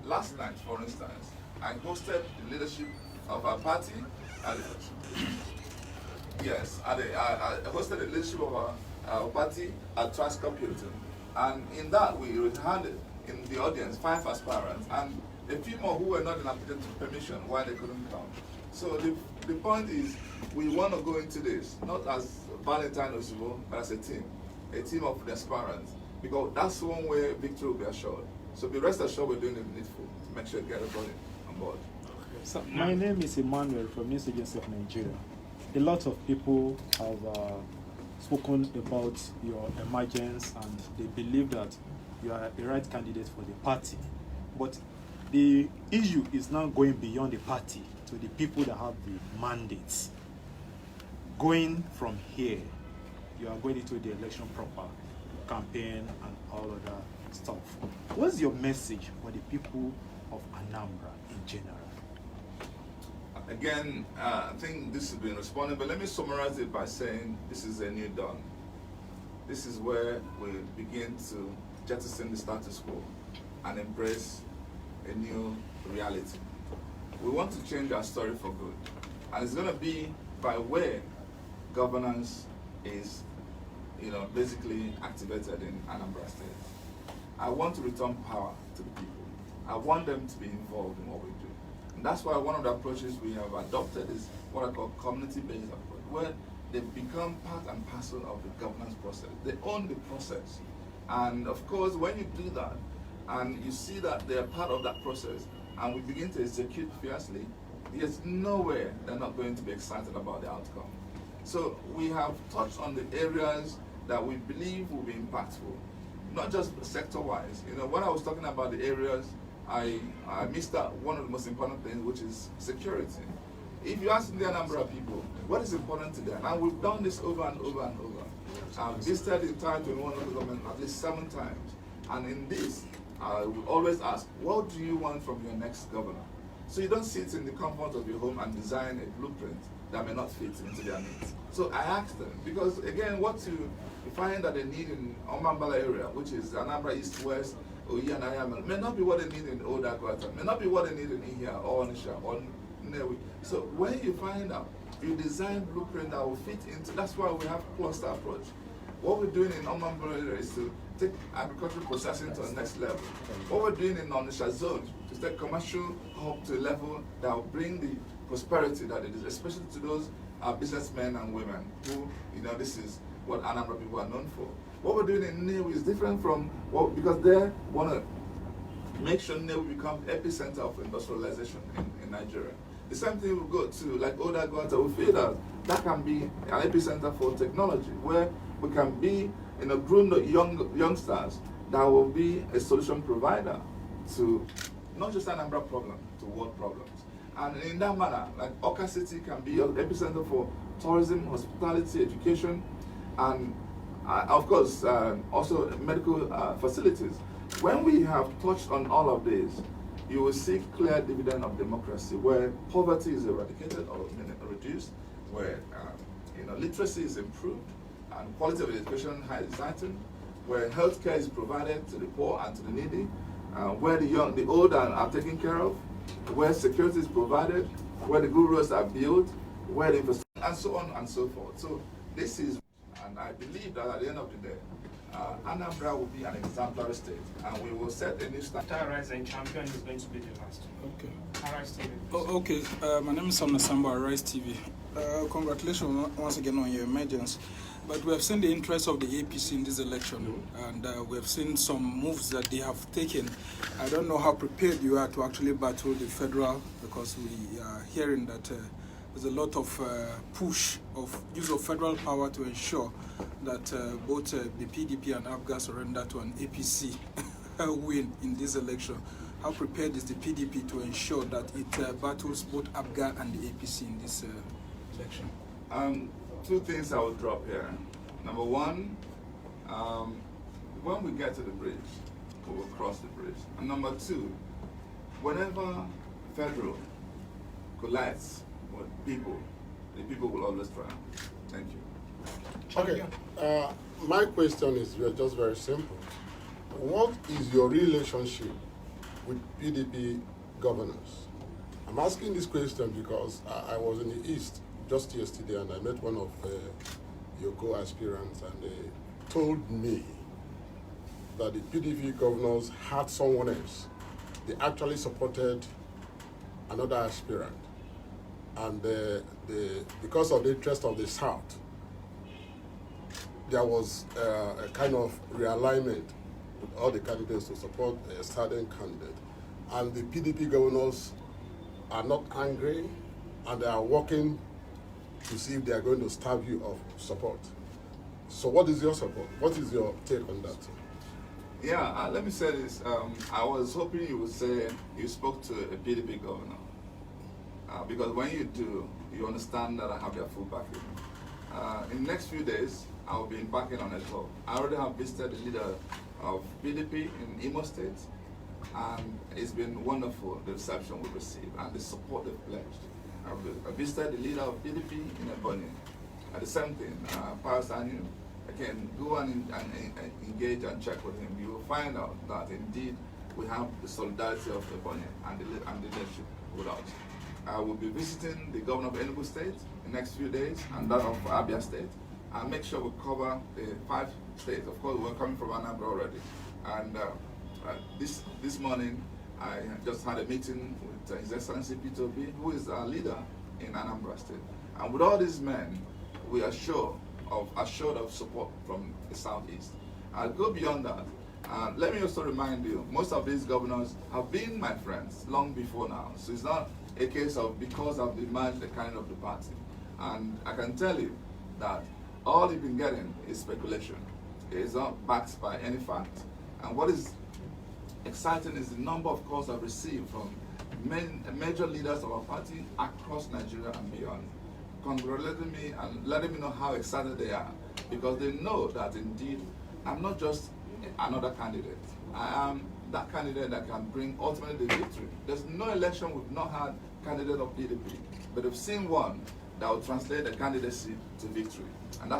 last night, for instance, I hosted the leadership of our party. Yes, I hosted the leadership of our party at Transcorp Hilton. And in that, we had in the audience 5 aspirants and a few more who were not in application permission why they couldn't come. So the point is, we want to go into this, not as Valentine Osimo, but as a team of the aspirants, because that's one way victory will be assured. So be rest assured we're doing the needful to make sure to get everybody on board. So my name is Emmanuel from News Agency of Nigeria. A lot of people have spoken about your emergence and they believe that you are the right candidate for the party. But the issue is now going beyond the party to the people that have the mandates. Going from here, you are going into the election proper, campaign and all other stuff. What's your message for the people of Anambra in general? Again, I think this has been responded, but let me summarize it by saying this is a new dawn. This is where we begin to jettison the status quo and embrace a new reality. We want to change our story for good, and it's going to be by where governance is, basically activated in Anambra State. I want to return power to the people. I want them to be involved in what we do. And that's why one of the approaches we have adopted is what I call community-based approach, where they become part and parcel of the governance process. They own the process. And of course, when you do that, and you see that they are part of that process, and we begin to execute fiercely, there's nowhere they're not going to be excited about the outcome. So we have touched on the areas that we believe will be impactful, not just sector-wise. When I was talking about the areas, I missed out one of the most important things, which is security. If you ask the Anambra people, what is important to them? And we've done this over and over and over. I've visited the entire 21 local government at least 7 times. And in this, I will always ask, what do you want from your next governor? So you don't sit in the comfort of your home and design a blueprint that may not fit into their needs. So I asked them, because again, what you find that they need in Omambala area, which is Anambra East, West, Oyi and Ayama, may not be what they need in Old Aguata, may not be what they need in Ihia or Onisha or Newi. So when you find out, you design blueprint that will fit into, that's why we have cluster approach. What we're doing in Omambala area is to take agricultural processing to the next level. What we're doing in Onisha zone is take commercial hub to a level that will bring the prosperity that it is, especially to those businessmen and women who, this is what Anambra people are known for. What we're doing in Newi is different from because they want to make sure Newi becomes epicenter of industrialization in Nigeria. The same thing will go to like Oda Guata. We feel that can be an epicenter for technology, where we can be grown youngsters that will be a solution provider to not just Anambra problem, to world problems. And in that manner, like Oka City can be an epicenter for tourism, hospitality, education, and of course, also medical facilities. When we have touched on all of these, you will see clear dividend of democracy, where poverty is eradicated or reduced, where literacy is improved, and quality of education is heightened, where healthcare is provided to the poor and to the needy, where the old are taken care of, where security is provided, where the good roads are built, where the infrastructure, and so on and so forth. So this is, and I believe that at the end of the day, Anambra will be an exemplary state, and we will set a new standard. Arise and champion is going to be the last. Okay. Arise TV. Oh, okay. My name is Samna Samba, Arise TV. Congratulations once again on your emergence. But we have seen the interest of the APC in this election, and we have seen some moves that they have taken. I don't know how prepared you are to actually battle the federal, because we are hearing that there's a lot of push of use of federal power to ensure that both the PDP and ABGA surrender to an APC win in this election. How prepared is the PDP to ensure that it battles both ABGA and the APC in this election? 2 things I will drop here. Number one, when we get to the bridge, we will cross the bridge. And number 2, whenever federal collides with people, the people will always triumph. Thank you. Okay, my question is just very simple. What is your relationship with PDP governors? I'm asking this question because I was in the East just yesterday and I met one of your co-aspirants, and they told me that the PDP governors had someone else. They actually supported another aspirant, and because of the interest of the South, there was a kind of realignment with all the candidates to support a certain candidate. And the PDP governors are not angry, and they are working to see if they are going to starve you of support. So what is your support? What is your take on that? Yeah, let me say this. I was hoping you would say you spoke to a PDP governor. Because when you do, you understand that I have their full backing. In the next few days, I will be embarking on a tour. I already have visited the leader of PDP in Imo State, and it's been wonderful, the reception we've received and the support they've pledged. I visited the leader of PDP in Ebonyi. The same thing, Parasanu. I can go and engage and check with him. You will find out that indeed we have the solidarity of Ebonyi and the leadership with us. I will be visiting the governor of Enugu State in the next few days, and that of Abia State, and make sure we cover the 5 states. Of course, we're coming from Anambra already. And this morning, I just had a meeting with His Excellency Peter Obi, who is our leader in Anambra State. And with all these men, we are assured of support from the Southeast. I'll go beyond that. Let me also remind you, most of these governors have been my friends long before now. So it's not a case of because I've emerged the kind of the party. And I can tell you that all you've been getting is speculation. It is not backed by any fact. And what is exciting is the number of calls I've received from major leaders of our party across Nigeria and beyond, congratulating me and letting me know how excited they are, because they know that indeed I'm not just another candidate. I am that candidate that can bring ultimately the victory. There's no election we've not had candidate of PDP, but we've seen one that will translate the candidacy to victory. And that's